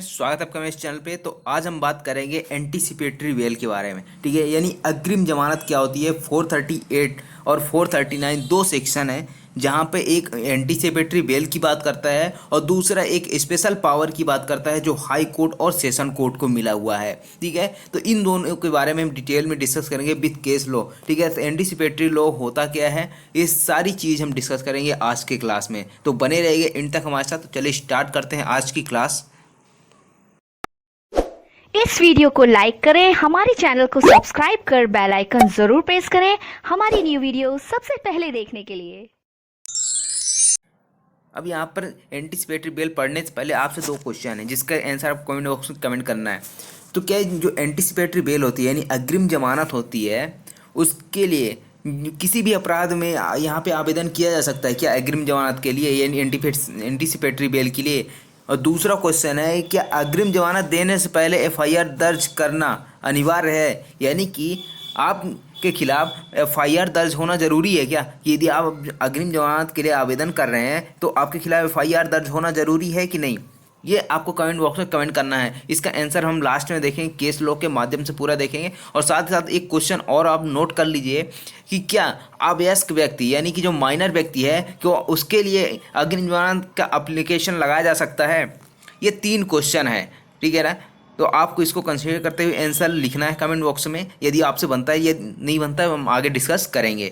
स्वागत है आपका मेरे इस चैनल पे। तो आज हम बात करेंगे एंटीसिपेटरी बेल के बारे में। ठीक है, यानी अग्रिम जमानत क्या होती है। 438 और 439 दो सेक्शन है, जहाँ पे एक एंटीसिपेटरी बेल की बात करता है और दूसरा एक स्पेशल पावर की बात करता है जो हाई कोर्ट और सेशन कोर्ट को मिला हुआ है। ठीक है, तो इन दोनों के बारे में हम डिटेल में डिस्कस करेंगे विथ केस लॉ। ठीक है, तो एंटीसिपेटरी लॉ होता क्या है, ये सारी चीज़ हम डिस्कस करेंगे आज के क्लास में। तो बने रहिए इन तक हमारे साथ। तो चलिए स्टार्ट करते हैं आज की क्लास। इस वीडियो को लाइक करें, हमारे चैनल को सब्सक्राइब कर बेल आइकन जरूर प्रेस करें हमारी न्यू वीडियो सबसे पहले देखने के लिए। अब यहाँ पर एंटीसिपेटरी बेल पढ़ने से पहले आपसे दो क्वेश्चन है जिसका आंसर आप कमेंट बॉक्स में कमेंट करना है। तो क्या जो एंटीसिपेटरी बेल होती है यानी अग्रिम जमानत होती है, उसके लिए किसी भी अपराध में यहाँ पे आवेदन किया जा सकता है क्या अग्रिम जमानत के लिए यानी एंटीसिपेटरी बेल के लिए। और दूसरा क्वेश्चन है, क्या अग्रिम जमानत देने से पहले एफआईआर दर्ज करना अनिवार्य है, यानी कि आपके खिलाफ एफआईआर दर्ज होना जरूरी है क्या। कि यदि आप अग्रिम जमानत के लिए आवेदन कर रहे हैं तो आपके खिलाफ एफआईआर दर्ज होना जरूरी है कि नहीं। ये आपको कमेंट बॉक्स में कमेंट करना है। इसका आंसर हम लास्ट में देखेंगे, केस लॉ के माध्यम से पूरा देखेंगे। और साथ ही साथ एक क्वेश्चन और आप नोट कर लीजिए कि क्या अवयस्क व्यक्ति यानी कि जो माइनर व्यक्ति है, क्या उसके लिए अग्रिम जमानत का एप्लीकेशन लगाया जा सकता है। ये तीन क्वेश्चन है, ठीक है ना। तो आपको इसको कंसीडर करते हुए आंसर लिखना है कमेंट बॉक्स में। यदि आपसे बनता है, ये नहीं बनता है, हम आगे डिस्कस करेंगे।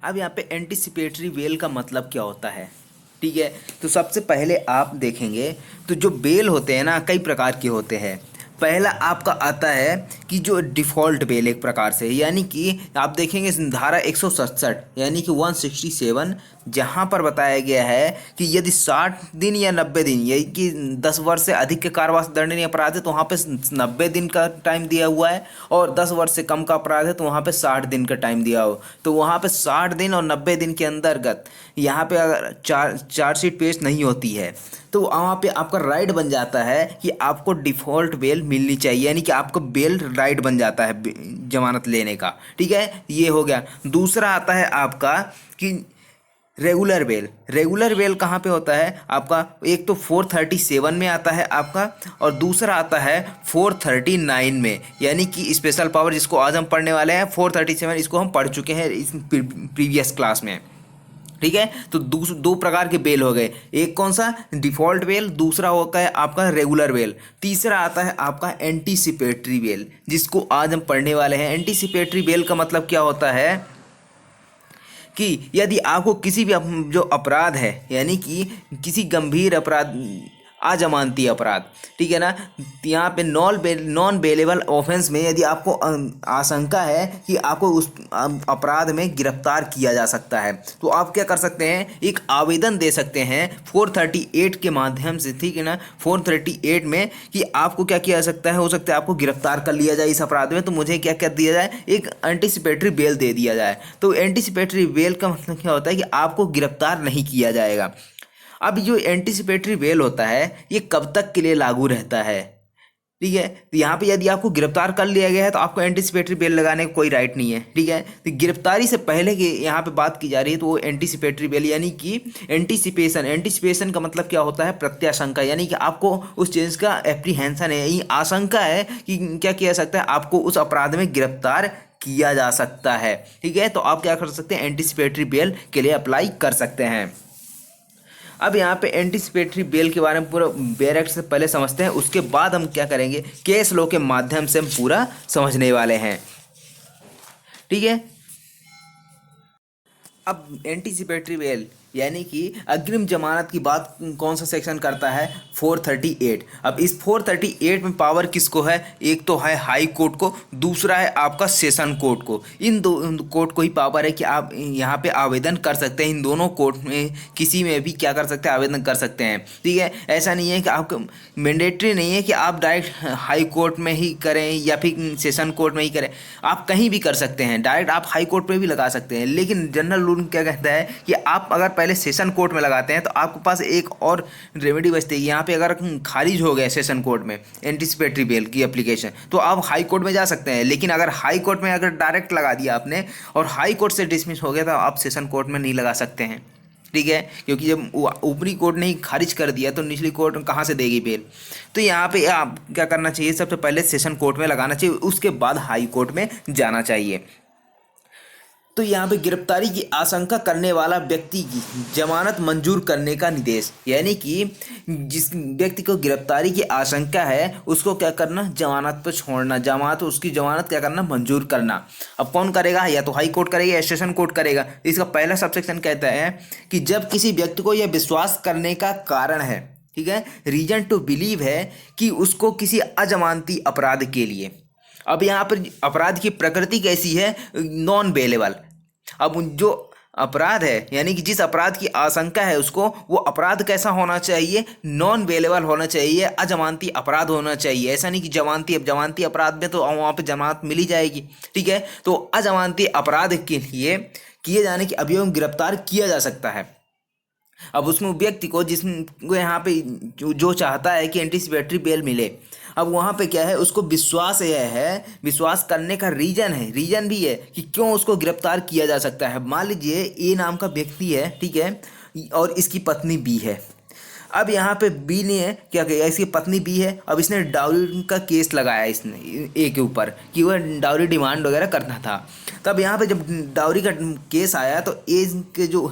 अब यहाँ पे एंटीसिपेटरी बेल का मतलब क्या होता है। ठीक है, तो सबसे पहले आप देखेंगे तो जो बेल होते हैं ना, कई प्रकार के होते हैं। पहला आपका आता है कि जो डिफ़ॉल्ट बेल एक प्रकार से, यानी कि आप देखेंगे धारा 167 यानी कि 167, जहाँ पर बताया गया है कि यदि 60 दिन या 90 दिन, यही कि 10 वर्ष से अधिक के कारावास दंडनीय अपराध है तो वहाँ पे 90 दिन का टाइम दिया हुआ है, और 10 वर्ष से कम का अपराध है तो वहाँ पे 60 दिन का टाइम दिया हो। तो वहाँ पे 60 दिन और 90 दिन के अंतर्गत यहाँ पे अगर चार्जशीट पेश नहीं होती है तो वहाँ पे आपका राइट बन जाता है कि आपको डिफ़ॉल्ट बेल मिलनी चाहिए, यानी कि आपको बेल राइट बन जाता है जमानत लेने का। ठीक है, ये हो गया। दूसरा आता है आपका कि रेगुलर बेल। रेगुलर बेल कहाँ पे होता है आपका, एक तो 437 में आता है आपका, और दूसरा आता है 439 में, यानी कि स्पेशल पावर जिसको आज हम पढ़ने वाले हैं। 437 इसको हम पढ़ चुके हैं इस प्रीवियस क्लास में। ठीक है, तो दो प्रकार के बेल हो गए, एक कौन सा डिफ़ॉल्ट बेल, दूसरा होता है आपका रेगुलर बेल, तीसरा आता है आपका एंटीसिपेटरी बेल जिसको आज हम पढ़ने वाले हैं। एंटीसिपेटरी बेल का मतलब क्या होता है कि यदि आपको किसी भी जो अपराध है, यानी कि किसी गंभीर अपराध, अजमानती अपराध, ठीक है ना, यहाँ पे नॉन बेलेबल ऑफेंस में यदि आपको आशंका है कि आपको उस अपराध में गिरफ्तार किया जा सकता है, तो आप क्या कर सकते हैं, एक आवेदन दे सकते हैं 438 के माध्यम से। ठीक है ना, 438 में कि आपको क्या किया जा सकता है, हो सकता है आपको गिरफ्तार कर लिया जाए इस अपराध में, तो मुझे क्या कर दिया जाए, एक एंटीसिपेटरी बेल दे दिया जाए। तो एंटीसिपेटरी बेल का मतलब क्या होता है कि आपको गिरफ्तार नहीं किया जाएगा। अब जो एंटीसिपेटरी बेल होता है ये कब तक के लिए लागू रहता है। ठीक है, तो यहाँ पे यदि आपको गिरफ्तार कर लिया गया है तो आपको एंटीसिपेटरी बेल लगाने का कोई राइट नहीं है। ठीक है, तो गिरफ्तारी से पहले की यहाँ पे बात की जा रही है, तो वो एंटीसिपेटरी बेल यानी कि एंटीसिपेशन का मतलब क्या होता है, प्रत्याशंका, यानी कि आपको उस चीज़ का एप्रीहेंशन है, ये आशंका है कि क्या किया जा सकता है, आपको उस अपराध में गिरफ्तार किया जा सकता है। ठीक है, तो आप क्या कर सकते हैं, एंटीसिपेटरी बेल के लिए अप्लाई कर सकते हैं। अब यहाँ पे एंटीसिपेटरी बेल के बारे में पूरा बेयर एक्ट से पहले समझते हैं, उसके बाद हम क्या करेंगे, केस लॉ के माध्यम से हम पूरा समझने वाले हैं। ठीक है, अब एंटीसिपेटरी बेल यानी कि अग्रिम जमानत की बात कौन सा सेक्शन करता है, 438। अब इस 438 में पावर किसको है, एक तो है हाई कोर्ट को, दूसरा है आपका सेशन कोर्ट को। इन दो कोर्ट को ही पावर है कि आप यहाँ पे आवेदन कर सकते हैं। इन दोनों कोर्ट में किसी में भी क्या कर सकते हैं, आवेदन कर सकते हैं। ठीक है, ऐसा नहीं है कि आपको मैंडेटरी नहीं है कि आप डायरेक्ट हाई कोर्ट में ही करें या फिर सेशन कोर्ट में ही करें, आप कहीं भी कर सकते हैं। डायरेक्ट आप हाई कोर्ट में भी लगा सकते हैं, लेकिन जनरल रूल क्या कहता है कि आप अगर पहले सेशन कोर्ट में लगाते हैं तो आपके पास एक और रेमेडी बचती है। यहाँ पे अगर खारिज हो गया सेशन कोर्ट में एंटीसिपेटरी बेल की एप्लीकेशन, तो आप हाई कोर्ट में जा सकते हैं। लेकिन अगर हाई कोर्ट में अगर डायरेक्ट लगा दिया आपने और हाई कोर्ट से डिसमिस हो गया तो आप सेशन कोर्ट में नहीं लगा सकते हैं। ठीक है, क्योंकि जब ऊपरी कोर्ट ने ही खारिज कर दिया तो निचली कोर्ट कहाँ से देगी बेल। तो यहाँ पे आप क्या करना चाहिए, सबसे पहले सेशन कोर्ट में लगाना चाहिए, उसके बाद हाई कोर्ट में जाना चाहिए। तो यहाँ पे गिरफ्तारी की आशंका करने वाला व्यक्ति की जमानत मंजूर करने का निर्देश, यानी कि जिस व्यक्ति को गिरफ्तारी की आशंका है उसको क्या करना, जमानत पर छोड़ना, उसकी जमानत क्या करना, मंजूर करना। अब कौन करेगा, या तो हाई कोर्ट करेगा या सेशन कोर्ट करेगा। इसका पहला सबसेक्शन कहता है कि जब किसी व्यक्ति को यह विश्वास करने का कारण है, ठीक है, रीजन टू बिलीव है कि उसको किसी अजमानती अपराध के लिए। अब यहाँ पर अपराध की प्रकृति कैसी है, नॉन बेलेबल। अब जो अपराध है यानी कि जिस अपराध की आशंका है उसको, वो अपराध कैसा होना चाहिए, नॉन बेलेबल होना चाहिए, अजमानती अपराध होना चाहिए। ऐसा नहीं कि जमानती अपराध में तो वहाँ पे जमानत मिल ही जाएगी, ठीक है। तो अजमानती अपराध के लिए किए जाने के अभियोग में गिरफ्तार किया जा सकता है। अब उसमें व्यक्ति को जिसको यहाँ पे जो चाहता है कि एंटीसिपेटरी बेल मिले, अब वहाँ पे क्या है, उसको विश्वास विश्वास करने का रीजन भी है कि क्यों उसको गिरफ्तार किया जा सकता है। मान लीजिए ए नाम का व्यक्ति है, ठीक है, और इसकी पत्नी बी है। अब यहाँ पे बी ने क्या किया, इसकी पत्नी बी है, अब इसने डाउरी का केस लगाया इसने ए के ऊपर कि वह डाउरी डिमांड वगैरह करना था। तब यहाँ पे जब डाउरी का केस आया तो ए के जो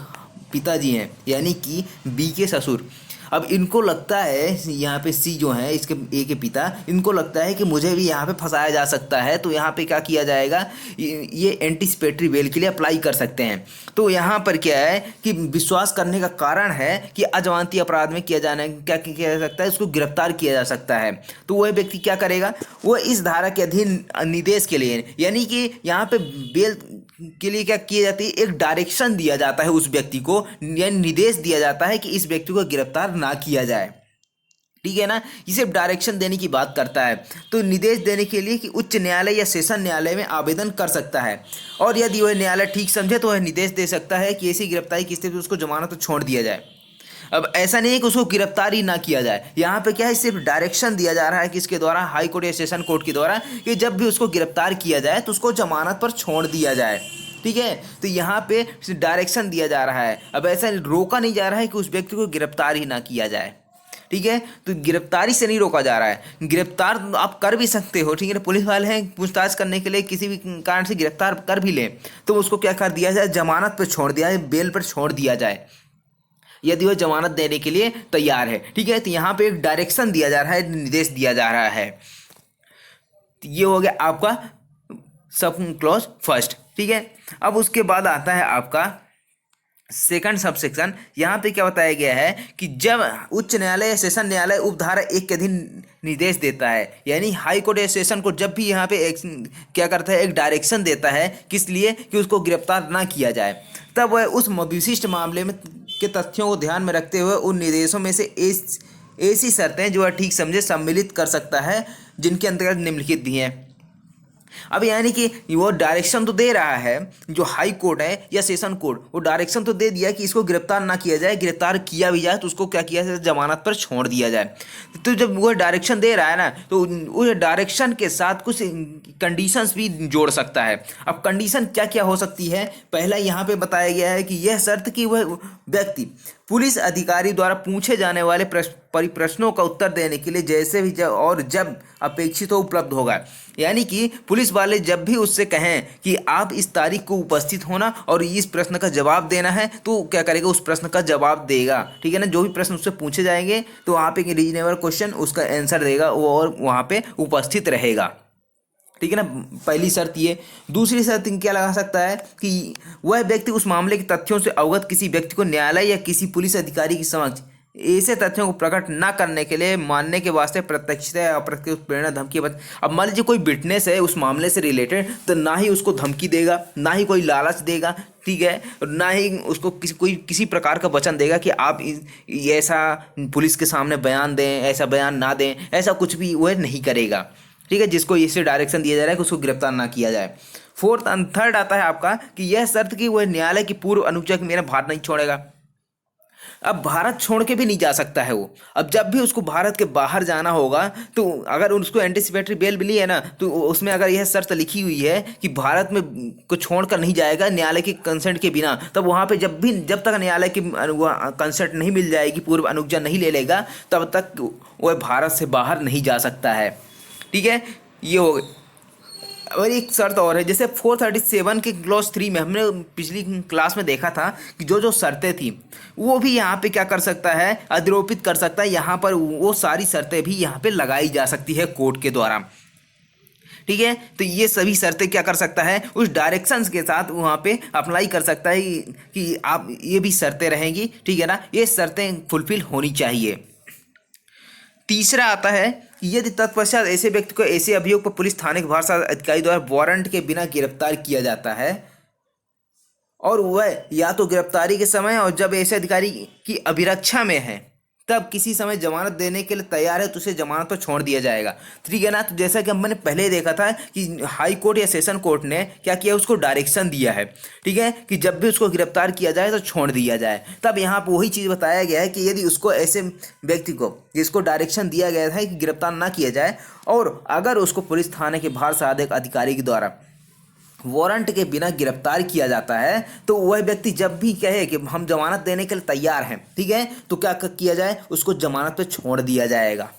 पिताजी हैं यानी कि बी के ससुर, अब इनको लगता है, यहाँ पे सी जो है इसके ए के पिता, इनको लगता है कि मुझे भी यहाँ पे फंसाया जा सकता है। तो यहाँ पे क्या किया जाएगा, ये एंटीसिपेटरी बेल के लिए अप्लाई कर सकते हैं। तो यहाँ पर क्या है कि विश्वास करने का कारण है कि अजमानती अपराध में क्या किया जा सकता है, उसको गिरफ्तार किया जा सकता है। तो वह व्यक्ति क्या करेगा, वो इस धारा के अधीन निर्देश के लिए, यानी कि यहाँ पे बेल के लिए क्या किया जाती है, एक डायरेक्शन दिया जाता है उस व्यक्ति को, यानी निर्देश दिया जाता है कि इस व्यक्ति को गिरफ्तार ना किया जाए, ठीक है ना। ये सिर्फ डायरेक्शन देने की बात करता है। तो निर्देश देने के लिए कि उच्च न्यायालय या सेशन न्यायालय में आवेदन कर सकता है, और यदि वह न्यायालय ठीक समझे तो वह निर्देश दे सकता है कि ऐसी गिरफ्तारी की स्थिति में उसको जमानत तो छोड़ दिया जाए। अब ऐसा नहीं है कि उसको गिरफ्तार ही ना किया जाए, यहाँ पे क्या है, सिर्फ डायरेक्शन दिया जा रहा है किसके द्वारा, हाई कोर्ट या सेशन कोर्ट के द्वारा, कि जब भी उसको गिरफ्तार किया जाए तो उसको जमानत पर छोड़ दिया जाए, ठीक है। तो यहाँ पे डायरेक्शन दिया जा रहा है। अब ऐसा रोका नहीं जा रहा है कि उस व्यक्ति को गिरफ्तार ही ना किया जाए, ठीक है। तो गिरफ्तारी से नहीं रोका जा रहा है, गिरफ्तार आप कर भी सकते हो, ठीक है। पुलिस वाले हैं, पूछताछ करने के लिए किसी भी कारण से गिरफ्तार कर भी लें तो उसको क्या कर दिया जाए, जमानत पर छोड़ दिया जाए, बेल पर छोड़ दिया जाए, यदि वह जमानत देने के लिए तैयार है, ठीक है। तो यहाँ पे एक डायरेक्शन दिया जा रहा है, निर्देश दिया जा रहा है। तो ये हो गया आपका सब क्लॉज फर्स्ट, ठीक है। अब उसके बाद आता है आपका सेकंड सबसेक्शन। यहाँ पे क्या बताया गया है कि जब उच्च न्यायालय या सेशन न्यायालय उपधारा 1 के अधीन निर्देश देता है, यानी हाई कोर्ट या सेशन कोर्ट जब भी यहाँ पे क्या करता है, एक डायरेक्शन देता है, किस लिए, कि उसको गिरफ्तार ना किया जाए, तब वह उस विशिष्ट मामले में के तथ्यों को ध्यान में रखते हुए उन निर्देशों में से ऐसी शर्तें जो वह ठीक समझे सम्मिलित कर सकता है, जिनके अंतर्गत निम्नलिखित भी हैं। अब यानी कि वो डायरेक्शन तो दे रहा है, जो हाई कोर्ट है या सेशन कोर्ट, वो डायरेक्शन तो दे दिया कि इसको गिरफ्तार ना किया जाए, गिरफ्तार किया भी जाए तो उसको क्या किया जाए, जमानत पर छोड़ दिया जाए। तो जब वो डायरेक्शन दे रहा है ना, तो उस डायरेक्शन के साथ कुछ कंडीशंस भी जोड़ सकता है। अब कंडीशन क्या क्या हो सकती है, पहला यहाँ पे बताया गया है कि यह शर्त कि वह व्यक्ति पुलिस अधिकारी द्वारा पूछे जाने वाले प्रश्नों का उत्तर देने के लिए जैसे भी और जब अपेक्षित हो उपलब्ध होगा। यानी कि पुलिस वाले जब भी उससे कहें कि आप इस तारीख को उपस्थित होना और इस प्रश्न का जवाब देना है, तो क्या करेगा, उस प्रश्न का जवाब देगा, ठीक है ना। जो भी प्रश्न उससे पूछे जाएंगे तो वहाँ पे एक रीजनेबल क्वेश्चन उसका आंसर देगा वो, और वहाँ पे उपस्थित रहेगा, ठीक है ना। पहली शर्त ये। दूसरी शर्त क्या लगा सकता है कि वह व्यक्ति उस मामले के तथ्यों से अवगत किसी व्यक्ति को न्यायालय या किसी पुलिस अधिकारी के समक्ष ऐसे तथ्यों को प्रकट न करने के लिए मानने के वास्ते प्रत्यक्षता या अप्रत्यक्ष प्रेरणा धमकी। अब मान लीजिए कोई विटनेस है उस मामले से रिलेटेड, तो ना ही उसको धमकी देगा, ना ही कोई लालच देगा, ठीक है, ना ही उसको किसी प्रकार का वचन देगा कि आप ऐसा पुलिस के सामने बयान दें, ऐसा बयान ना दें, ऐसा कुछ भी वह नहीं करेगा, ठीक है, जिसको इससे डायरेक्शन दिया जा रहा है कि उसको गिरफ्तार ना किया जाए। फोर्थ एंड थर्ड आता है आपका कि यह शर्त कि वह न्यायालय की पूर्व अनुज्ञा के मेरा भार नहीं छोड़ेगा। अब भारत छोड़ के भी नहीं जा सकता है वो। अब जब भी उसको भारत के बाहर जाना होगा, तो अगर उसको एंटीसिपेटरी बेल मिली है ना, तो उसमें अगर यह शर्त लिखी हुई है कि भारत में को छोड़कर नहीं जाएगा न्यायालय के कंसेंट के बिना, तब वहाँ पे जब तक न्यायालय की कंसेंट नहीं मिल जाएगी, पूर्व अनुज्ञा नहीं ले लेगा, तब तक वह भारत से बाहर नहीं जा सकता है। ठीक है, ये हो गई। और एक शर्त और है, जैसे 437 के क्लॉज 3 में हमने पिछली क्लास में देखा था कि जो जो शर्तें थी वो भी यहाँ पे क्या कर सकता है, अधिरोपित कर सकता है। यहाँ पर वो सारी शर्तें भी यहाँ पे लगाई जा सकती है कोर्ट के द्वारा। ठीक है, तो ये सभी शर्तें क्या कर सकता है, उस डायरेक्शंस के साथ वहाँ पे अप्लाई कर सकता है कि आप ये भी शर्तें रहेंगी। ठीक है ना, ये शर्तें फुलफिल होनी चाहिए। तीसरा आता है कि यदि तत्पश्चात ऐसे व्यक्ति को ऐसे अभियोग पर पुलिस थाने के भारसार अधिकारी द्वारा वारंट के बिना गिरफ्तार किया जाता है, और वह या तो गिरफ्तारी के समय और जब ऐसे अधिकारी की अभिरक्षा में है तब किसी समय जमानत देने के लिए तैयार है, तो उसे जमानत पर छोड़ दिया जाएगा। ठीक है ना, तो जैसा कि हमने पहले देखा था कि हाई कोर्ट या सेशन कोर्ट ने क्या किया, उसको डायरेक्शन दिया है। ठीक है, कि जब भी उसको गिरफ्तार किया जाए तो छोड़ दिया जाए। तब यहाँ पर वही चीज़ बताया गया है कि यदि उसको ऐसे व्यक्ति को जिसको डायरेक्शन दिया गया था कि गिरफ्तार ना किया जाए, और अगर उसको पुलिस थाने के भारसार अधिकारी के द्वारा वारंट के बिना गिरफ्तार किया जाता है, तो वह व्यक्ति जब भी कहे कि हम जमानत देने के लिए तैयार हैं, ठीक है, तो क्या किया जाए, उसको जमानत पे छोड़ दिया जाएगा।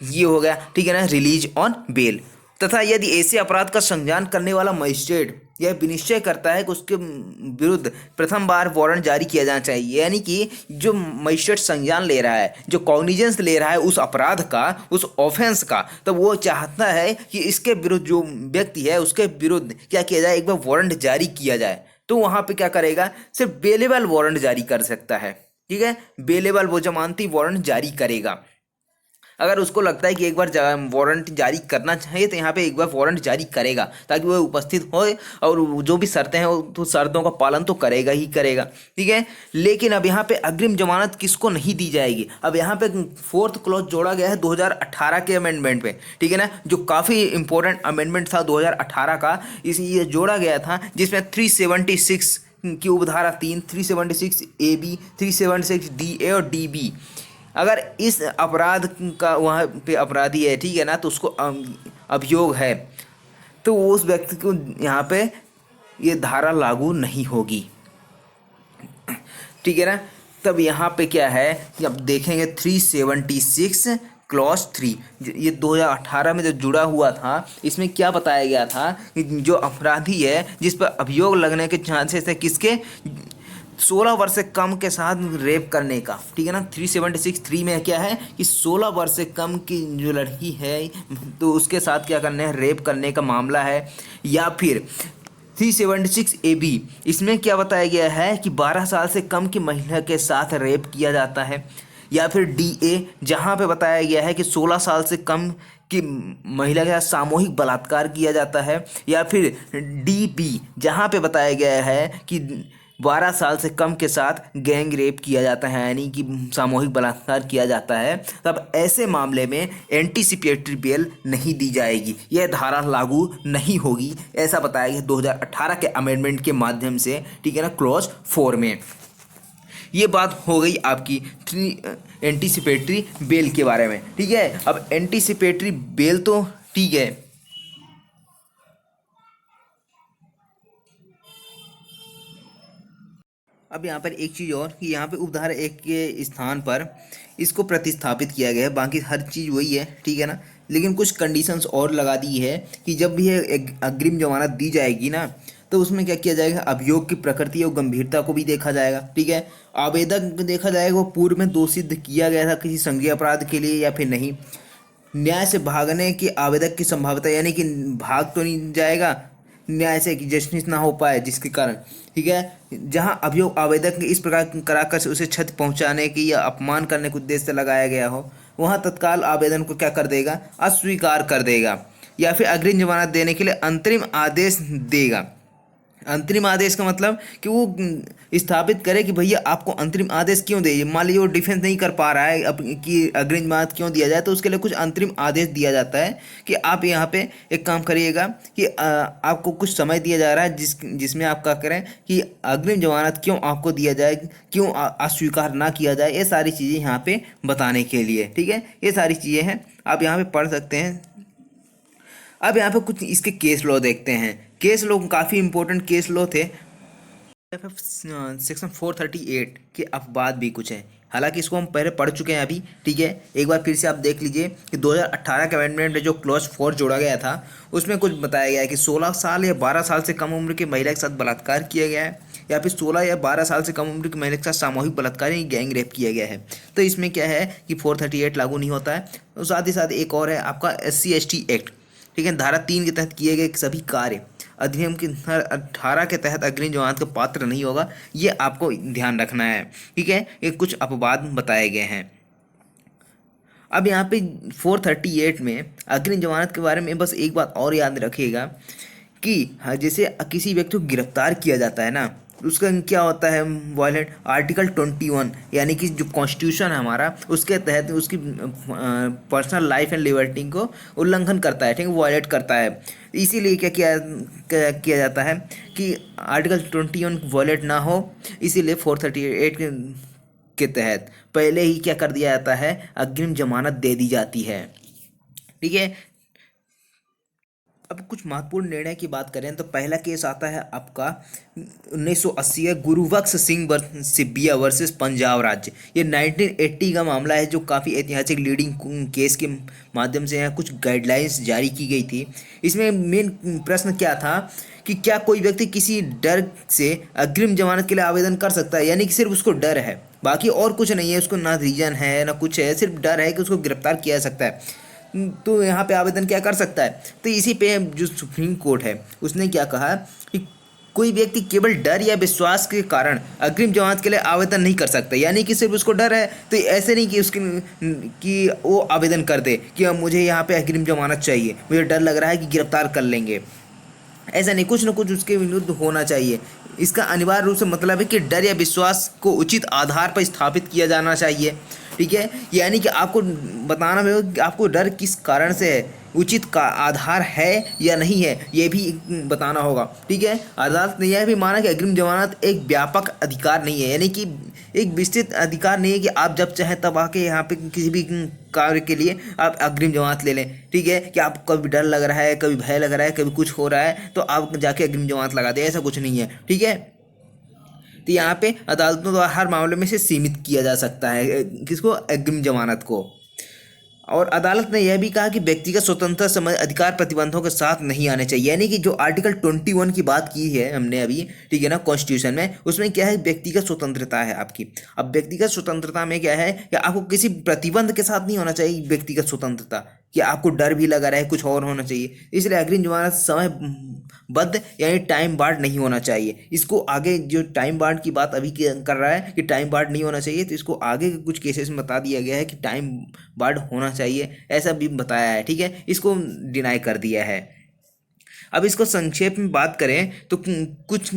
ये हो गया, ठीक है ना, रिलीज ऑन बेल। तथा यदि ऐसे अपराध का संज्ञान करने वाला मजिस्ट्रेट यह विनिश्चय करता है कि उसके विरुद्ध प्रथम बार वारंट जारी किया जाना चाहिए, यानी कि जो मजिस्ट्रेट संज्ञान ले रहा है, जो कॉग्निजेंस ले रहा है उस अपराध का, उस ऑफेंस का, तो वो चाहता है कि इसके विरुद्ध जो व्यक्ति है उसके विरुद्ध क्या किया जाए, एक बार वारंट जारी किया जाए। तो वहाँ पे क्या करेगा, सिर्फ बेलेबल वारंट जारी कर सकता है। ठीक है, बेलेबल वो जमानती वारंट जारी करेगा। अगर उसको लगता है कि एक बार वारंट जारी करना चाहिए, तो यहाँ पे एक बार वारंट जारी करेगा, ताकि वह उपस्थित हो और जो भी शर्तें हैं तो शर्तों का पालन तो करेगा ही करेगा। ठीक है, लेकिन अब यहाँ पे अग्रिम जमानत किसको नहीं दी जाएगी। अब यहाँ पे 4th क्लॉज जोड़ा गया है 2018 के अमेंडमेंट पे। ठीक है ना, जो काफ़ी इंपॉर्टेंट अमेंडमेंट था 2018 का, ये जोड़ा गया था, जिसमें 376 की उपधारा 3, 376 AB, 376 DA और DB, अगर इस अपराध का वहाँ पे अपराधी है, ठीक है ना, तो उसको अभियोग है, तो उस व्यक्ति को यहाँ पे ये धारा लागू नहीं होगी। ठीक है ना, तब यहाँ पे क्या है कि अब देखेंगे 376 क्लॉज 3, ये 2018 में जो जुड़ा हुआ था, इसमें क्या बताया गया था कि जो अपराधी है जिस पर अभियोग लगने के चांसेस है किसके, 16 वर्ष से कम के साथ रेप करने का। ठीक है ना, 376(3) में क्या है कि 16 वर्ष से कम की जो लड़की है तो उसके साथ क्या करना है, रेप करने का मामला है। या फिर 376 AB, इसमें क्या बताया गया है कि 12 साल से कम की महिला के साथ रेप किया जाता है। या फिर DA, जहाँ पे बताया गया है कि 16 साल से कम कि महिला के साथ सामूहिक बलात्कार किया जाता है। या फिर DB, जहाँ पे बताया गया है कि 12 साल से कम के साथ गैंग रेप किया जाता है, यानी कि सामूहिक बलात्कार किया जाता है। तब ऐसे मामले में एंटीसिपेटरी बेल नहीं दी जाएगी, यह धारा लागू नहीं होगी, ऐसा बताया गया 2018 के अमेंडमेंट के माध्यम से। ठीक है ना, क्लॉज 4 में। ये बात हो गई आपकी एंटीसिपेटरी बेल के बारे में। ठीक है, अब एंटीसिपेटरी बेल तो ठीक है, अब यहाँ पर एक चीज़ और कि यहाँ पे उपधारा 1 के स्थान पर इसको प्रतिस्थापित किया गया है, बाकी हर चीज़ वही है। ठीक है ना, लेकिन कुछ कंडीशंस और लगा दी है कि जब भी ये अग्रिम जमानत दी जाएगी ना, तो उसमें क्या किया जाएगा, अभियोग की प्रकृति और गंभीरता को भी देखा जाएगा। ठीक है, आवेदक देखा जाएगा वो पूर्व में दोषी किया गया था किसी संज्ञेय अपराध के लिए या फिर नहीं। न्याय से भागने की आवेदक की संभावना, यानी कि भाग तो नहीं जाएगा न्याय से कि जस्टिस ना हो पाए जिसके कारण। ठीक है, जहां अभियोग आवेदक ने इस प्रकार कराकर उसे क्षति पहुंचाने की या अपमान करने के उद्देश्य से लगाया गया हो, वहां तत्काल आवेदन को क्या कर देगा, अस्वीकार कर देगा, या फिर अग्रिम जमानत देने के लिए अंतरिम आदेश देगा। अंतरिम आदेश का मतलब कि वो स्थापित करे कि भैया आपको अंतरिम आदेश क्यों दे। मान लीजिए वो डिफेंस नहीं कर पा रहा है अब कि अग्रिम जमानत क्यों दिया जाए, तो उसके लिए कुछ अंतरिम आदेश दिया जाता है कि आप यहाँ पे एक काम करिएगा कि आपको कुछ समय दिया जा रहा है जिसमें आप क्या करें कि अग्रिम जमानत क्यों आपको दिया जाए, क्यों अस्वीकार ना किया जाए, ये सारी चीज़ें यहाँ पे बताने के लिए। ठीक है, ये सारी चीज़ें हैं, आप यहाँ पे पढ़ सकते हैं। अब यहाँ पे कुछ इसके केस लॉ देखते हैं। केस लॉ काफ़ी इंपॉर्टेंट केस लॉ थे। सेक्शन 438 के अपवाद भी कुछ हैं, हालांकि इसको हम पहले पढ़ चुके हैं अभी। ठीक है, एक बार फिर से आप देख लीजिए कि 2018 के अमेंडमेंट में जो क्लॉज 4 जोड़ा गया था उसमें कुछ बताया गया है कि 16 साल या 12 साल से कम उम्र की महिला के साथ बलात्कार किया गया है, या फिर 16 या 12 साल से कम उम्र की महिला के साथ सामूहिक बलात्कार या गैंग रेप किया गया है, तो इसमें क्या है कि 438 लागू नहीं होता है। और साथ ही साथ एक और है आपका SC/ST एक्ट। ठीक है, धारा 3 के तहत किए गए सभी कार्य अधिनियम की धारा 18 के तहत अग्रिम जमानत का पात्र नहीं होगा, ये आपको ध्यान रखना है। ठीक है, ये कुछ अपवाद बताए गए हैं। अब यहाँ पे 438 में अग्रिम जमानत के बारे में बस एक बात और याद रखिएगा कि जैसे किसी व्यक्ति को गिरफ्तार किया जाता है ना, उसका क्या होता है वायलेंट आर्टिकल 21, यानी कि जो कॉन्स्टिट्यूशन है हमारा उसके तहत उसकी पर्सनल लाइफ एंड लिबर्टी को उल्लंघन करता है। ठीक है, वायलेट करता है। इसीलिए क्या किया जाता है कि आर्टिकल 21 वायलेट ना हो, इसीलिए 438 के तहत पहले ही क्या कर दिया जाता है, अग्रिम जमानत दे दी जाती है। ठीक है, अब कुछ महत्वपूर्ण निर्णय की बात करें तो पहला केस आता है आपका 1980 है, गुरुबख्श सिंह सिब्बिया वर्सेस पंजाब राज्य। ये 1980 का मामला है जो काफ़ी ऐतिहासिक लीडिंग केस के माध्यम से यहाँ कुछ गाइडलाइंस जारी की गई थी। इसमें मेन प्रश्न क्या था कि क्या कोई व्यक्ति किसी डर से अग्रिम जमानत के लिए आवेदन कर सकता है, यानी कि सिर्फ उसको डर है, बाकी और कुछ नहीं है, उसको ना रीजन है ना कुछ है, सिर्फ डर है कि उसको गिरफ्तार किया जा सकता है, तो यहाँ पे आवेदन क्या कर सकता है। तो इसी पे जो सुप्रीम कोर्ट है उसने क्या कहा कि कोई व्यक्ति केवल डर या विश्वास के कारण अग्रिम जमानत के लिए आवेदन नहीं कर सकता, यानी कि सिर्फ उसको डर है तो ऐसे नहीं कि उसके कि वो आवेदन कर दे कि अब मुझे यहाँ पे अग्रिम जमानत चाहिए, मुझे डर लग रहा है कि गिरफ्तार कर लेंगे, ऐसा नहीं, कुछ ना कुछ उसके विरुद्ध होना चाहिए। इसका अनिवार्य रूप से मतलब है कि डर या विश्वास को उचित आधार पर स्थापित किया जाना चाहिए। ठीक है, यानी कि आपको बताना होगा कि आपको डर किस कारण से है, उचित का आधार है या नहीं है, ये भी बताना होगा। ठीक है, अदालत ने यह भी माना कि अग्रिम जमानत एक व्यापक अधिकार नहीं है, यानी कि एक विस्तृत अधिकार नहीं है कि आप जब चाहें तब आके यहाँ पे किसी भी कार्य के लिए आप अग्रिम जमानत ले लें। ठीक है, कि आपको कभी डर लग रहा है, कभी भय लग रहा है, कभी कुछ हो रहा है तो आप जाके अग्रिम जमानत लगा दें, ऐसा कुछ नहीं है। ठीक है, तो यहाँ पे अदालतों द्वारा हर मामले में से सीमित किया जा सकता है किसको, अग्रिम जमानत को। और अदालत ने यह भी कहा कि व्यक्तिगत स्वतंत्रता समझ अधिकार प्रतिबंधों के साथ नहीं आने चाहिए, यानी कि जो आर्टिकल 21 की बात की है हमने अभी, ठीक है ना, कॉन्स्टिट्यूशन में, उसमें क्या है, व्यक्तिगत स्वतंत्रता है आपकी। अब व्यक्तिगत स्वतंत्रता में क्या है कि आपको किसी प्रतिबंध के साथ नहीं होना चाहिए व्यक्तिगत स्वतंत्रता, कि आपको डर भी लगा रहे, कुछ और होना चाहिए। इसलिए अग्रिम जमानत समयबद्ध यानी टाइम बार्ड नहीं होना चाहिए। इसको आगे जो टाइम बार्ड की बात अभी कर रहा है कि टाइम बार्ड नहीं होना चाहिए, तो इसको आगे के कुछ केसेस में बता दिया गया है कि टाइम बार्ड होना चाहिए, ऐसा भी बताया है। ठीक है, इसको डिनाई कर दिया है। अब इसको संक्षेप में बात करें तो कुछ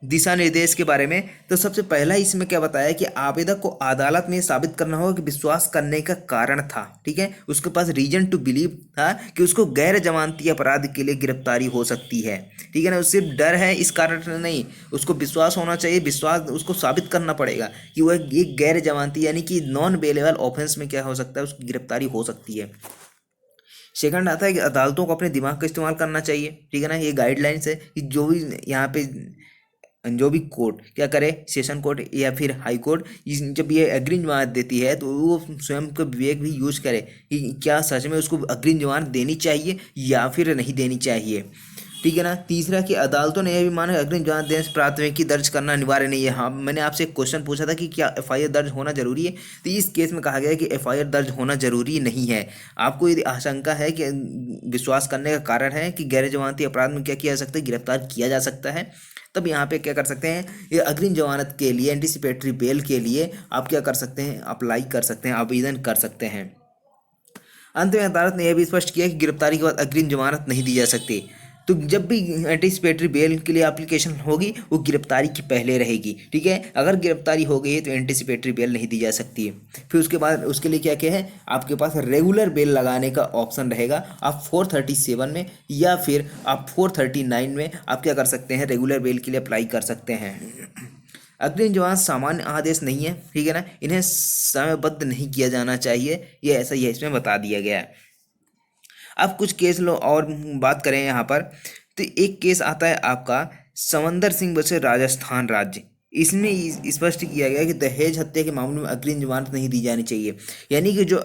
दिशा निर्देश के बारे में, तो सबसे पहला इसमें क्या बताया कि आवेदक को अदालत में साबित करना होगा कि विश्वास करने का कारण था। ठीक है, उसके पास रीजन टू बिलीव था कि उसको गैर जमानती अपराध के लिए गिरफ्तारी हो सकती है। ठीक है ना, सिर्फ डर है इस कारण नहीं, उसको विश्वास होना चाहिए, विश्वास उसको साबित करना पड़ेगा कि वह एक गैर जमानती यानी कि नॉन बेलेबल ऑफेंस में क्या हो सकता है, उसकी गिरफ्तारी हो सकती है। सेकंड आता है कि अदालतों को अपने दिमाग का इस्तेमाल करना चाहिए। ठीक है ना, ये गाइडलाइंस है कि जो भी यहाँ पे जो भी कोर्ट क्या करे, सेशन कोर्ट या फिर हाई कोर्ट, जब ये अग्रिम जमानत देती है तो वो स्वयं को विवेक भी यूज करे कि क्या सच में उसको अग्रिम जमानत देनी चाहिए या फिर नहीं देनी चाहिए। ठीक है ना, तीसरा कि अदालतों ने यह भी माना कि अग्रिम जमानत देने से प्राथमिकी दर्ज करना अनिवार्य नहीं है। हाँ, मैंने आपसे एक क्वेश्चन पूछा था कि क्या FIR दर्ज होना जरूरी है, तो इस केस में कहा गया है कि FIR दर्ज होना जरूरी नहीं है। आपको यदि आशंका है कि विश्वास करने का कारण है कि गैर जमानती अपराध में क्या किया जा सकता है, गिरफ्तार किया जा सकता है, तब यहाँ पे क्या कर सकते हैं, ये अग्रिम जमानत के लिए, एंटीसिपेटरी बेल के लिए आप क्या कर सकते हैं, अप्लाई कर सकते हैं, आवेदन कर सकते हैं। अंत में अदालत ने यह भी स्पष्ट किया कि गिरफ्तारी के बाद अग्रिम जमानत नहीं दी जा सकती। तो जब भी एंटीसिपेटरी बेल के लिए एप्लीकेशन होगी वो गिरफ्तारी की पहले रहेगी, ठीक है। अगर गिरफ्तारी हो गई है तो एंटीसिपेटरी बेल नहीं दी जा सकती है। फिर उसके बाद उसके लिए क्या क्या है, आपके पास रेगुलर बेल लगाने का ऑप्शन रहेगा। आप 437 में या फिर आप 439 में आप क्या कर सकते हैं, रेगुलर बेल के लिए अप्लाई कर सकते हैं। अग्रिम जमानत सामान्य आदेश नहीं है, ठीक है ना, इन्हें समयबद्ध नहीं किया जाना चाहिए, ये ऐसा ही है, इसमें बता दिया गया है। अब कुछ केस लो और बात करें यहाँ पर, तो एक केस आता है आपका समंदर सिंह वर्सेस राजस्थान राज्य। इसमें स्पष्ट किया गया कि दहेज हत्या के मामले में अग्रिम जमानत नहीं दी जानी चाहिए। यानी कि जो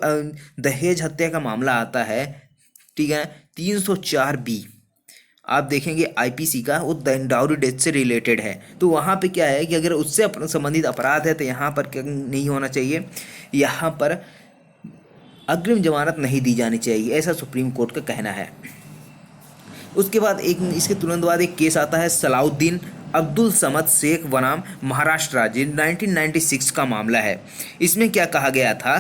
दहेज हत्या का मामला आता है, ठीक है, 304B आप देखेंगे आईपीसी का, वो डाउरी डेथ से रिलेटेड है। तो वहाँ पे क्या है कि अगर उससे संबंधित अपराध है तो यहाँ पर क्या नहीं होना चाहिए, यहाँ पर अग्रिम जमानत नहीं दी जानी चाहिए, ऐसा सुप्रीम कोर्ट का कहना है। उसके बाद एक इसके तुरंत बाद एक केस आता है सलाउद्दीन अब्दुल समद शेख बनाम महाराष्ट्र राज्य, 1996 का मामला है। इसमें क्या कहा गया था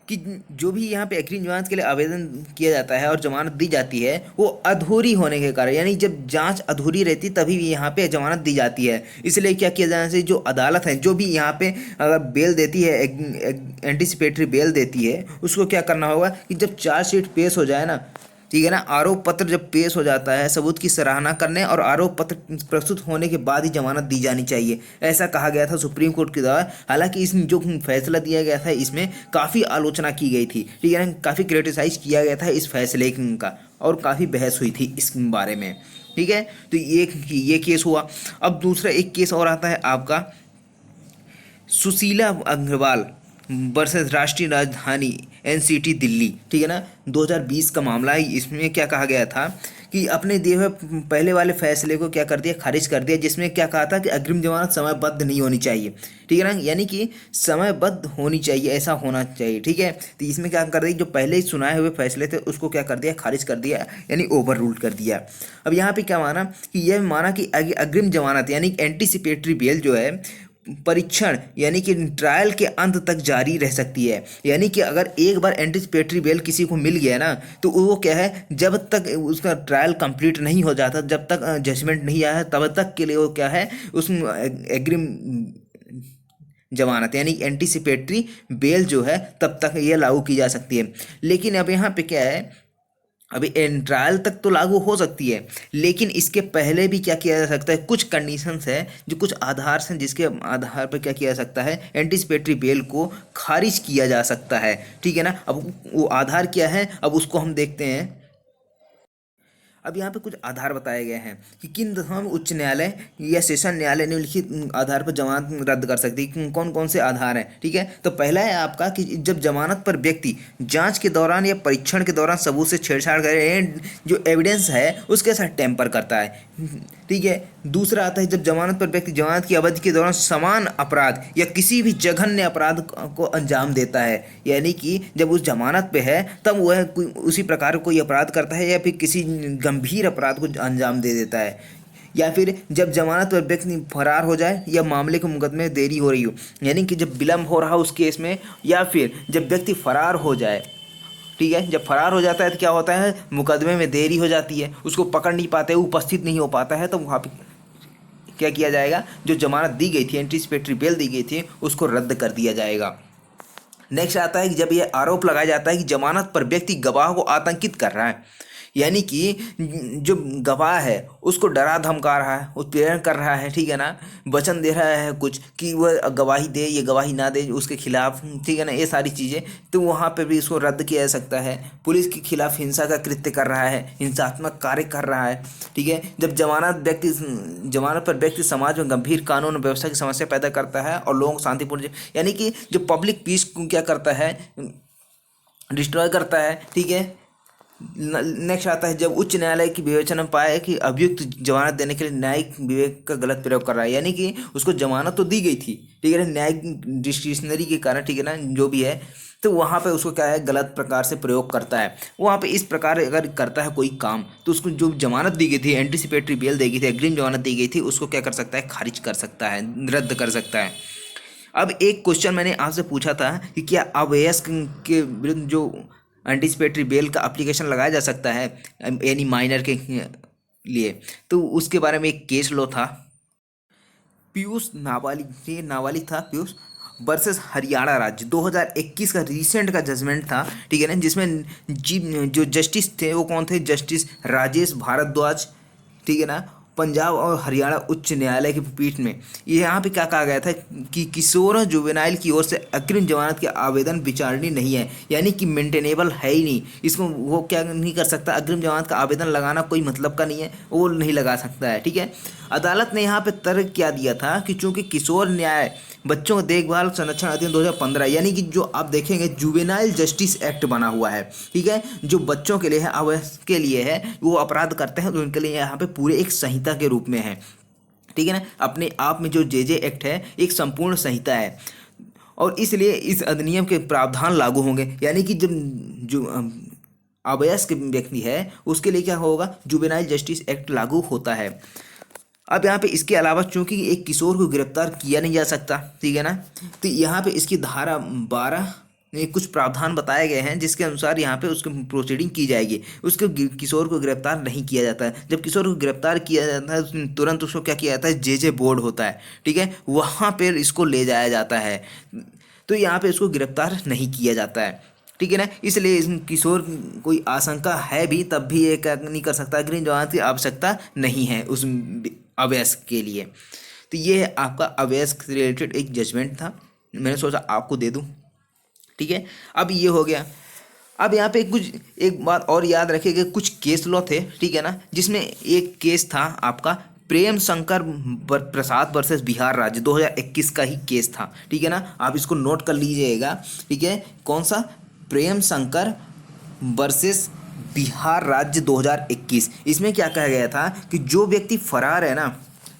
कि जो भी यहाँ पे अग्रिम जमानत के लिए आवेदन किया जाता है और जमानत दी जाती है वो अधूरी होने के कारण, यानी जब जांच अधूरी रहती तभी भी यहाँ पे जमानत दी जाती है। इसलिए क्या किया जाना चाहिए, जो अदालत है जो भी यहाँ पे अगर बेल देती है, एंटीसिपेटरी बेल देती है, उसको क्या करना होगा कि जब चार्जशीट पेश हो जाए ना, ठीक है ना, आरोप पत्र जब पेश हो जाता है, सबूत की सराहना करने और आरोप पत्र प्रस्तुत होने के बाद ही जमानत दी जानी चाहिए, ऐसा कहा गया था सुप्रीम कोर्ट के द्वारा। हालांकि इस जो फैसला दिया गया था इसमें काफ़ी आलोचना की गई थी, ठीक है ना, काफ़ी क्रिटिसाइज किया गया था इस फैसले का और काफ़ी बहस हुई थी इस बारे में, ठीक है। तो ये केस हुआ। अब दूसरा एक केस और आता है आपका सुशीला अग्रवाल वर्सेस राष्ट्रीय राजधानी एनसीटी दिल्ली, ठीक है ना, 2020 का मामला है। इसमें क्या कहा गया था कि अपने दिए हुए पहले वाले फैसले को क्या कर दिया, खारिज कर दिया, जिसमें क्या कहा था कि अग्रिम जमानत समयबद्ध नहीं होनी चाहिए, ठीक है ना, यानी कि समयबद्ध होनी चाहिए, ऐसा होना चाहिए, ठीक है। तो इसमें क्या कर दिया, जो पहले ही सुनाए हुए फैसले थे उसको क्या कर दिया, खारिज कर दिया, यानी ओवर रूल कर दिया। अब यहाँ पे क्या माना कि यह माना कि अग्रिम जमानत यानी एंटीसिपेटरी बेल जो है परीक्षण यानी कि ट्रायल के अंत तक जारी रह सकती है। यानी कि अगर एक बार एंटीसिपेटरी बेल किसी को मिल गया ना, तो वो क्या है, जब तक उसका ट्रायल कंप्लीट नहीं हो जाता, जब तक जजमेंट नहीं आया तब तक के लिए वो क्या है, उस एग्रिम जमानत यानी एंटीसिपेटरी बेल जो है तब तक ये लागू की जा सकती है। लेकिन अब यहाँ पे क्या है, अभी ट्रायल तक तो लागू हो सकती है, लेकिन इसके पहले भी क्या किया जा सकता है, कुछ कंडीशंस है, जो कुछ आधार हैं जिसके आधार पर क्या किया जा सकता है, एंटीसिपेटरी बेल को खारिज किया जा सकता है, ठीक है ना। अब वो आधार क्या है, अब उसको हम देखते हैं। अब यहाँ पे कुछ आधार बताए गए हैं कि किन दफा में उच्च न्यायालय या सेशन न्यायालय निम्नलिखित आधार पर जमानत रद्द कर सकती है, कौन कौन से आधार हैं, ठीक है। तो पहला है आपका कि जब जमानत पर व्यक्ति जांच के दौरान या परीक्षण के दौरान सबूत से छेड़छाड़ करे, जो एविडेंस है उसके साथ टेम्पर करता है, ठीक है। दूसरा आता है जब जमानत पर व्यक्ति जमानत की अवधि के दौरान समान अपराध या किसी भी जघन्य अपराध को अंजाम देता है, यानी कि जब उस जमानत पे है तब वह उसी प्रकार कोई अपराध करता है या फिर किसी गंभीर अपराध को अंजाम दे देता है, या फिर जब जमानत पर व्यक्ति फरार हो जाए या मामले के मुकदमे में देरी हो रही हो, यानी कि जब विलम्ब हो रहा हो उस केस में, या फिर जब व्यक्ति फरार हो जाए, ठीक है। जब फरार हो जाता है तो क्या होता है, मुकदमे में देरी हो जाती है, उसको पकड़ नहीं पाते, उपस्थित नहीं हो पाता है, तो वहाँ पे क्या किया जाएगा, जो जमानत दी गई थी, एंटीसिपेटरी बेल दी गई थी, उसको रद्द कर दिया जाएगा। नेक्स्ट आता है कि जब यह आरोप लगाया जाता है कि जमानत पर व्यक्ति गवाह को आतंकित कर रहा है, यानी कि जो गवाह है उसको डरा धमका रहा है, उत्पीड़न कर रहा है, ठीक है ना, वचन दे रहा है कुछ कि वह गवाही दे, ये गवाही ना दे उसके खिलाफ, ठीक है ना, ये सारी चीज़ें, तो वहाँ पे भी इसको रद्द किया जा सकता है। पुलिस के खिलाफ हिंसा का कृत्य कर रहा है, हिंसात्मक कार्य कर रहा है, ठीक है। जब जमानत पर व्यक्ति समाज में गंभीर कानून व्यवस्था की समस्या पैदा करता है और लोगों को शांतिपूर्ण, यानी कि जो पब्लिक पीस को क्या करता है, डिस्ट्रॉय करता है, ठीक है। नेक्स्ट आता है जब उच्च न्यायालय की विवेचना में पाया कि अभियुक्त जमानत देने के लिए न्यायिक विवेक का गलत प्रयोग कर रहा है, यानी कि उसको जमानत तो दी गई थी, ठीक है, न्यायिक डिस्क्रिशनरी के कारण, ठीक है ना, जो भी है, तो वहाँ पे उसको क्या है, गलत प्रकार से प्रयोग करता है। वहाँ पे इस प्रकार अगर करता है कोई काम, तो उसको जो जमानत दी गई थी, एंटीसिपेटरी बेल दी गई थी, अग्रिम जमानत दी गई थी, उसको क्या कर सकता है, खारिज कर सकता है, रद्द कर सकता है। अब एक क्वेश्चन मैंने आपसे पूछा था कि क्या अवयस्क के विरुद्ध जो एंटीसिपेटरी बेल का एप्लीकेशन लगाया जा सकता है यानी माइनर के लिए। तो उसके बारे में एक केस लॉ था, पीयूष नाबालिग, ये नाबालिग था पीयूष वर्सेस हरियाणा राज्य, 2021 का रिसेंट का जजमेंट था, ठीक है ना, जिसमें जो जस्टिस थे वो कौन थे, जस्टिस राजेश भारद्वाज, ठीक है ना, पंजाब और हरियाणा उच्च न्यायालय की पीठ में। ये यहाँ पे क्या कहा गया था कि किशोर जुवेनाइल की ओर से अग्रिम जमानत के आवेदन विचारणीय नहीं है, यानी कि मेंटेनेबल है ही नहीं, इसको वो क्या नहीं कर सकता, अग्रिम जमानत का आवेदन लगाना कोई मतलब का नहीं है, वो नहीं लगा सकता है, ठीक है। अदालत ने यहाँ पे तर्क क्या दिया था कि चूंकि किशोर न्याय बच्चों को देखभाल संरक्षण अधिनियम 2015, यानी कि जो आप देखेंगे जुवेनाइल जस्टिस एक्ट बना हुआ है, ठीक है, जो बच्चों के लिए है, अवयस्क के लिए है, वो अपराध करते हैं तो उनके लिए यहाँ पे पूरे एक संहिता के रूप में है, ठीक है ना। अपने आप में जो जे एक्ट है एक संपूर्ण संहिता है और इसलिए इस अधिनियम के प्रावधान लागू होंगे, यानी कि जब जो अवयस्क व्यक्ति है उसके लिए क्या होगा, जुवेनाइल जस्टिस एक्ट लागू होता है। अब यहाँ पे इसके अलावा चूंकि एक किशोर को गिरफ्तार किया नहीं जा सकता, ठीक है ना, तो यहाँ पे इसकी धारा 12 में कुछ प्रावधान बताए गए हैं जिसके अनुसार यहाँ पे उसकी प्रोसीडिंग की जाएगी। उसको किशोर को गिरफ्तार नहीं किया जाता है। जब किशोर को गिरफ्तार किया जाता है तुरंत उसको क्या किया जाता है, जे बोर्ड होता है, ठीक है, वहाँ पर इसको ले जाया जाता है, तो यहाँ पे उसको गिरफ्तार नहीं किया जाता है, ठीक है ना। इसलिए किशोर कोई आशंका है भी तब भी ये क्या नहीं कर सकता, अग्रिम जमानत की आवश्यकता नहीं है उस अवयस्क के लिए। तो ये है आपका अवयस्क से रिलेटेड एक जजमेंट था, मैंने सोचा आपको दे दूं, ठीक है। अब ये हो गया। अब यहाँ पे कुछ एक बात और याद रखिएगा, कुछ केस लॉ थे, ठीक है ना, जिसमें एक केस था आपका प्रेम शंकर प्रसाद वर्सेस बिहार राज्य, 2021 का ही केस था, ठीक है ना, आप इसको नोट कर लीजिएगा, ठीक है। कौन सा, प्रेम शंकर वर्सेस बिहार राज्य 2021। इसमें क्या कहा गया था कि जो व्यक्ति फरार है ना,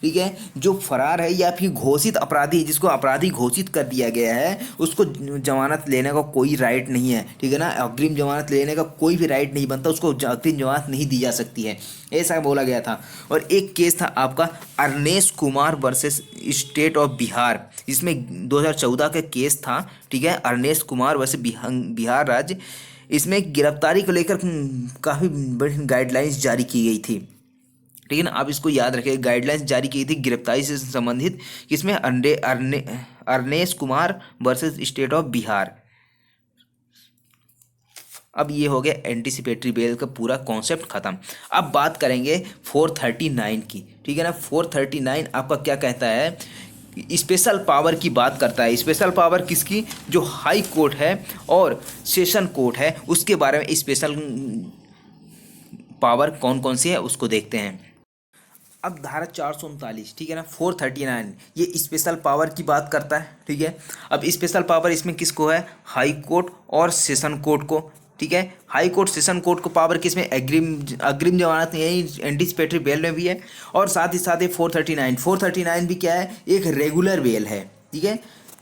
ठीक है, जो फरार है या फिर घोषित अपराधी, जिसको अपराधी घोषित कर दिया गया है, उसको जमानत लेने का कोई राइट नहीं है, ठीक है ना, अग्रिम जमानत लेने का कोई भी राइट नहीं बनता, उसको अग्रिम जमानत नहीं दी जा सकती है, ऐसा बोला गया था। और एक केस था आपका Arnesh Kumar versus state of Bihar, इसमें 2014 का केस था, ठीक है, अर्नेश कुमार वर्सेस बिहार राज्य। इसमें गिरफ्तारी को लेकर काफ़ी बड़ी गाइडलाइंस जारी की गई थी, ठीक है ना, आप इसको याद रखिए, गाइडलाइंस जारी की थी गिरफ्तारी से संबंधित, किसमें, Arnesh Kumar versus state of Bihar. अब ये हो गया एंटीसिपेटरी बेल का पूरा कॉन्सेप्ट खत्म। अब बात करेंगे 439 की, ठीक है ना। 439 आपका क्या कहता है, स्पेशल पावर की बात करता है। स्पेशल पावर किसकी, जो हाई कोर्ट है और सेशन कोर्ट है उसके बारे में स्पेशल पावर कौन कौन सी है उसको देखते हैं। अब धारा 439, ठीक है ना, 439 ये स्पेशल पावर की बात करता है, ठीक है। अब स्पेशल पावर इसमें किसको है, हाई कोर्ट और सेशन कोर्ट को, ठीक है। हाई कोर्ट सेशन कोर्ट को पावर किसमें, अग्रिम जमानत यही एंटीसिपेटरी बेल में भी है, और साथ ही साथ ये 439 भी क्या है, एक रेगुलर बेल है, ठीक है।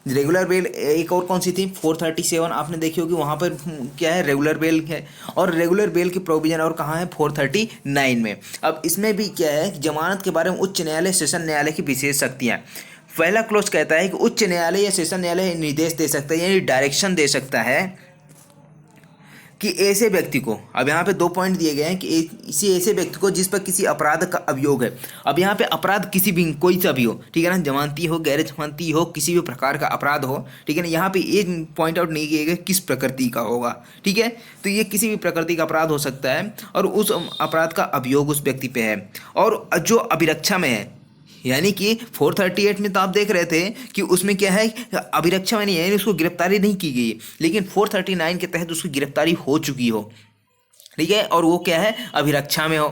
रेगुलर बेल एक और कौन सी थी, 437 आपने देखी होगी, वहाँ पर क्या है, रेगुलर बेल है, और रेगुलर बेल की प्रोविजन और कहाँ है, 439 में। अब इसमें भी क्या है, जमानत के बारे में उच्च न्यायालय सेशन न्यायालय की विशेष शक्तियाँ। पहला क्लोज कहता है कि उच्च न्यायालय या सेशन न्यायालय निर्देश दे सकता है, यानी डायरेक्शन दे सकता है कि ऐसे व्यक्ति को, अब यहाँ पे 2 पॉइंट दिए गए हैं कि इसी ऐसे व्यक्ति को जिस पर किसी अपराध का अभियोग है। अब यहाँ पे अपराध किसी भी कोई सा भी हो, ठीक है ना, जमानती हो गैर जमानती हो, किसी भी प्रकार का अपराध हो, ठीक है ना, यहाँ पे ये पॉइंट आउट नहीं किया गया किस प्रकृति का होगा, ठीक है। तो ये किसी भी प्रकृति का अपराध हो सकता है और उस अपराध का अभियोग उस व्यक्ति पे है, और जो अभिरक्षा में है, यानी कि 438 में तो आप देख रहे थे कि उसमें क्या है, अभिरक्षा में नहीं है, यानी उसको गिरफ्तारी नहीं की गई, लेकिन 439 के तहत उसकी गिरफ्तारी हो चुकी हो, ठीक है, और वो क्या है, अभिरक्षा में हो,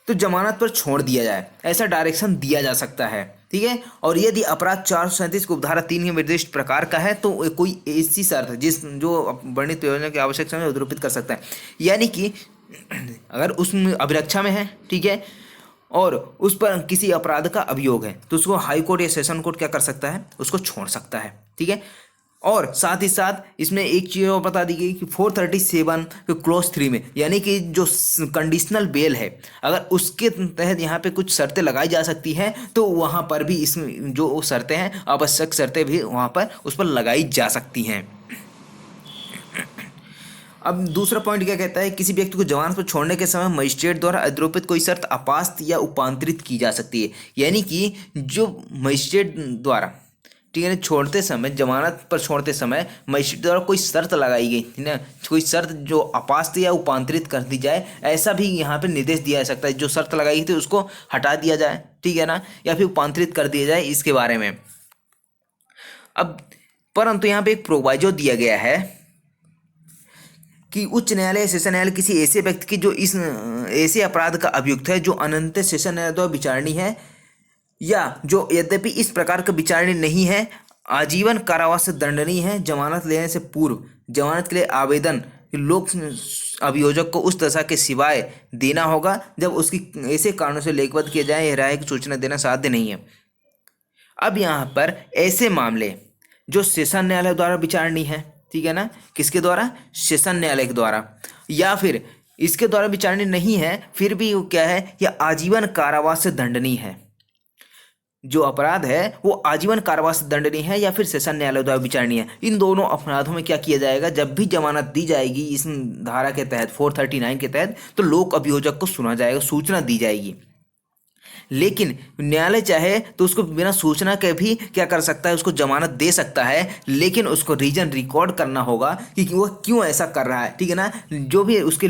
तो जमानत पर छोड़ दिया जाए, ऐसा डायरेक्शन दिया जा सकता है, ठीक है। और यदि अपराध 437 को धारा 3 के निर्दिष्ट प्रकार का है तो कोई ऐसी शर्त जिस जो वर्णित योजना की आवश्यकता में उद्रूपित कर सकता है, यानी कि अगर उसमें अभिरक्षा में है, ठीक है, और उस पर किसी अपराध का अभियोग है तो उसको हाई कोर्ट या सेशन कोर्ट क्या कर सकता है, उसको छोड़ सकता है, ठीक है। और साथ ही साथ इसमें एक चीज़ और बता दी गई कि 437 के क्लॉज 3 में, यानी कि जो कंडीशनल बेल है, अगर उसके तहत यहाँ पे कुछ शर्तें लगाई जा सकती हैं तो वहाँ पर भी इसमें जो शर्तें हैं, आवश्यक शर्तें भी वहाँ पर उस पर लगाई जा सकती हैं। अब दूसरा पॉइंट क्या कहता है, किसी व्यक्ति को जमानत पर छोड़ने के समय मजिस्ट्रेट द्वारा आरोपित कोई शर्त अपास्त या उपांतरित की जा सकती है। यानी कि जो मजिस्ट्रेट द्वारा, ठीक है ना, छोड़ते समय, जमानत पर छोड़ते समय मजिस्ट्रेट द्वारा कोई शर्त लगाई गई थी ना, कोई शर्त जो अपास्त या उपांतरित कर दी जाए, ऐसा भी यहाँ पे निर्देश दिया जा सकता है। जो शर्त लगाई गई थी उसको हटा दिया जाए, ठीक है ना, या फिर उपांतरित कर दिया जाए, इसके बारे में। अब परंतु यहाँ पे एक प्रोवाइजो दिया गया है कि उच्च न्यायालय, सेशन न्यायालय किसी ऐसे व्यक्ति की जो इस ऐसे अपराध का अभियुक्त है जो अनंत सेशन न्यायालय द्वारा विचारणीय है, या जो यद्यपि इस प्रकार का विचारणीय नहीं है, आजीवन कारावास से दंडनीय है, जमानत लेने से पूर्व जमानत के लिए आवेदन लोक अभियोजक को उस दशा के सिवाय देना होगा जब उसकी ऐसे कारणों से लेखबद्ध किए जाए, यह राय की सूचना देना साध्य नहीं है। अब यहाँ पर ऐसे मामले जो सेशन न्यायालय द्वारा विचारणीय है, ठीक है ना, किसके द्वारा, सेशन न्यायालय के द्वारा, या फिर इसके द्वारा विचारणीय नहीं है फिर भी वो क्या है, यह आजीवन कारावास से दंडनीय है। जो अपराध है वो आजीवन कारावास से दंडनीय है या फिर सेशन न्यायालय द्वारा विचारणीय है। इन दोनों अपराधों में क्या किया जाएगा, जब भी जमानत दी जाएगी इस धारा के तहत 439 के तहत, तो लोक अभियोजक को सुना जाएगा, सूचना दी जाएगी। लेकिन न्यायालय चाहे तो उसको बिना सूचना के भी क्या कर सकता है, उसको जमानत दे सकता है, लेकिन उसको रीजन रिकॉर्ड करना होगा कि वो क्यों ऐसा कर रहा है, ठीक है ना। जो भी उसके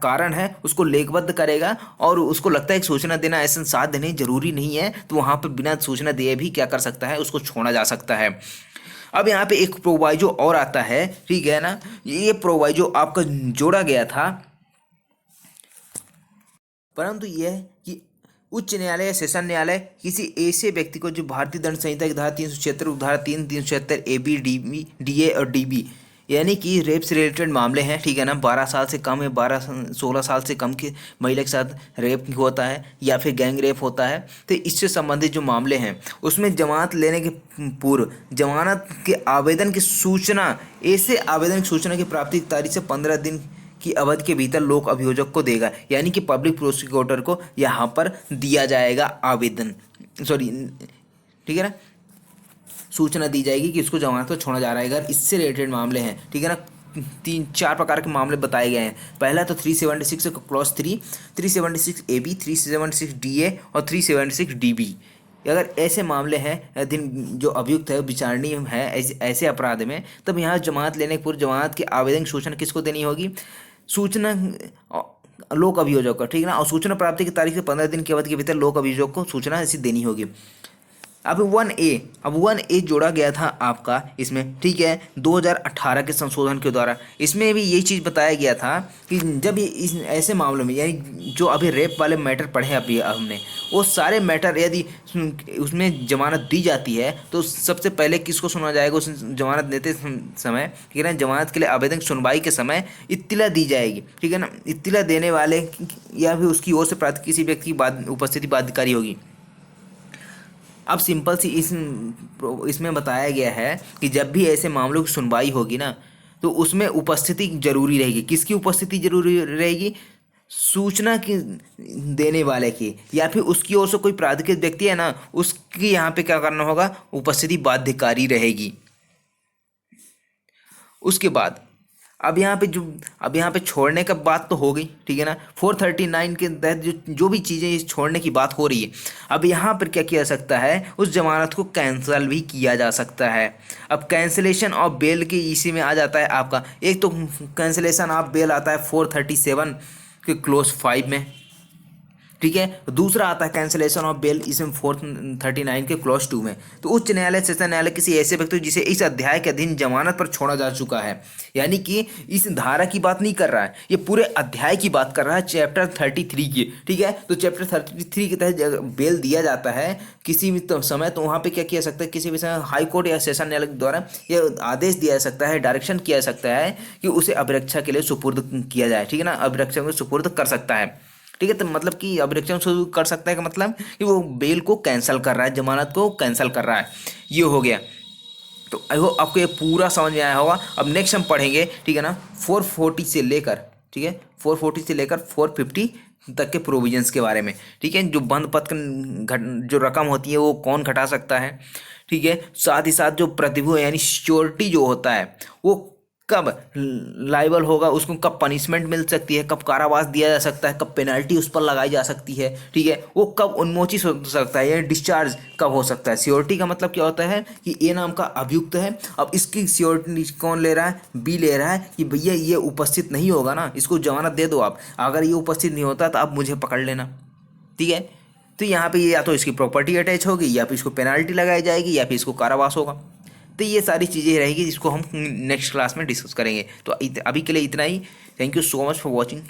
कारण है उसको लेखबद्ध करेगा, और उसको लगता है कि सूचना देना ऐसा साध्य नहीं, जरूरी नहीं है, तो वहाँ पर बिना सूचना दिए भी क्या कर सकता है, उसको छोड़ा जा सकता है। अब यहाँ पे एक प्रोवाइजो और आता है, ठीक है ना, ये प्रोवाइजो आपका जोड़ा गया था, परंतु यह कि उच्च न्यायालय या सेशन न्यायालय किसी ऐसे व्यक्ति को जो भारतीय दंड संहिता की धारा 376, उपधारा 3, 376 AB, DB, DA और DB, यानी कि रेप से रिलेटेड मामले हैं, ठीक है ना, 12 साल से कम है, 16 साल से कम की महिला के साथ रेप होता है या फिर गैंग रेप होता है, तो इससे संबंधित जो मामले हैं उसमें जमानत लेने के पूर्व जमानत के आवेदन की सूचना, ऐसे आवेदन की सूचना की प्राप्ति की तारीख से 15 दिन की अवधि के भीतर लोक अभियोजक को देगा, यानी कि पब्लिक प्रोसिक्यूटर को यहाँ पर दिया जाएगा आवेदन, सॉरी, ठीक है ना, सूचना दी जाएगी कि इसको जमानत पर छोड़ा जा रहा है। अगर इससे रिलेटेड मामले हैं, ठीक है ना, 3-4 प्रकार के मामले बताए गए हैं। पहला तो 376 क्लॉज 3, 376 AB, 376 DA और 376 DB। अगर ऐसे मामले हैं जो अभियुक्त है, विचारणीय है ऐसे अपराध में, तब यहाँ जमानत लेने के पूर्व जमानत की आवेदन की सूचना किसको देनी होगी, सूचना लोक अभियोजक को, ठीक है ना, और सूचना प्राप्ति की तारीख से 15 दिन की अवधि के भीतर लोक अभियोजक को सूचना ऐसी देनी होगी। अब 1A जोड़ा गया था आपका इसमें, ठीक है, 2018 के संशोधन के द्वारा। इसमें भी यही चीज़ बताया गया था कि जब ये इस ऐसे मामलों में, यानी जो अभी रेप वाले मैटर पढ़े अभी हमने, वो सारे मैटर यदि उसमें जमानत दी जाती है तो सबसे पहले किसको सुना जाएगा, उस जमानत देते समय, ठीक है ना, जमानत के लिए आवेदन की सुनवाई के समय इत्तिला दी जाएगी, ठीक है ना, इत्तिला देने वाले या फिर उसकी ओर से प्राप्त किसी व्यक्ति की उपस्थिति बाध्यकारी होगी। अब सिंपल सी इसमें बताया गया है कि जब भी ऐसे मामलों की सुनवाई होगी ना, तो उसमें उपस्थिति जरूरी रहेगी। किसकी उपस्थिति जरूरी रहेगी, सूचना की देने वाले की, या फिर उसकी ओर से कोई प्राधिकृत व्यक्ति है ना, उसकी यहाँ पे क्या करना होगा, उपस्थिति बाध्यकारी रहेगी। उसके बाद अब यहाँ पे छोड़ने का बात तो हो गई, ठीक है ना, 439 के तहत जो भी चीज़ें इस छोड़ने की बात हो रही है, अब यहाँ पर क्या किया सकता है, उस जमानत को कैंसिल भी किया जा सकता है। अब कैंसिलेशन ऑफ बेल के इसी में आ जाता है आपका, एक तो कैंसिलेशन ऑफ बेल आता है 437 के क्लोज 5 में, ठीक है, दूसरा आता है कैंसिलेशन ऑफ बेल इसमें 439 के क्लॉज 2 में। तो उच्च न्यायालय, सेशन न्यायालय किसी ऐसे व्यक्ति जिसे इस अध्याय के अधीन जमानत पर छोड़ा जा चुका है, यानी कि इस धारा की बात नहीं कर रहा है, ये पूरे अध्याय की बात कर रहा है, चैप्टर 33 की, ठीक है। तो चैप्टर 33 के तहत बेल दिया जाता है किसी भी समय, तो वहाँ पर क्या किया सकता है, किसी भी समय हाई कोर्ट या सेशन न्यायालय द्वारा यह आदेश दिया जा सकता है, डायरेक्शन किया जा सकता है कि उसे अभिरक्षा के लिए सुपुर्द किया जाए, ठीक है ना, अभिरक्षा को सुपुर्द कर सकता है, ठीक है। तो मतलब कि अभिरक्षण शुरू कर सकता है का मतलब कि वो बेल को कैंसिल कर रहा है, जमानत को कैंसिल कर रहा है, ये हो गया। तो आई होप आपको ये पूरा समझ में आया होगा। अब नेक्स्ट हम पढ़ेंगे, ठीक है ना, 440 से लेकर, ठीक है, 440 से लेकर 450 तक के प्रोविजंस के बारे में, ठीक है, जो बंद पत्र जो रकम होती है वो कौन घटा सकता है, ठीक है, साथ ही साथ जो प्रतिभूति यानी सिक्योरिटी जो होता है वो कब लाइबल होगा, उसको कब पनिशमेंट मिल सकती है, कब कारावास दिया जा सकता है, कब पेनल्टी उस पर लगाई जा सकती है, ठीक है, वो कब उन्मोचित हो सकता है या डिस्चार्ज कब हो सकता है। श्योरिटी का मतलब क्या होता है कि ए नाम का अभियुक्त है, अब इसकी श्योरिटी कौन ले रहा है, बी ले रहा है कि भैया ये उपस्थित नहीं होगा ना, इसको जमानत दे दो आप, अगर ये उपस्थित नहीं होता तो आप मुझे पकड़ लेना, ठीक है। तो यहाँ पे ये या तो इसकी प्रॉपर्टी अटैच होगी, या फिर इसको पेनल्टी लगाई जाएगी, या फिर इसको कारावास होगा। तो ये सारी चीज़ें रहेगी जिसको हम नेक्स्ट क्लास में डिस्कस करेंगे। तो अभी के लिए इतना ही। Thank you so much for watching.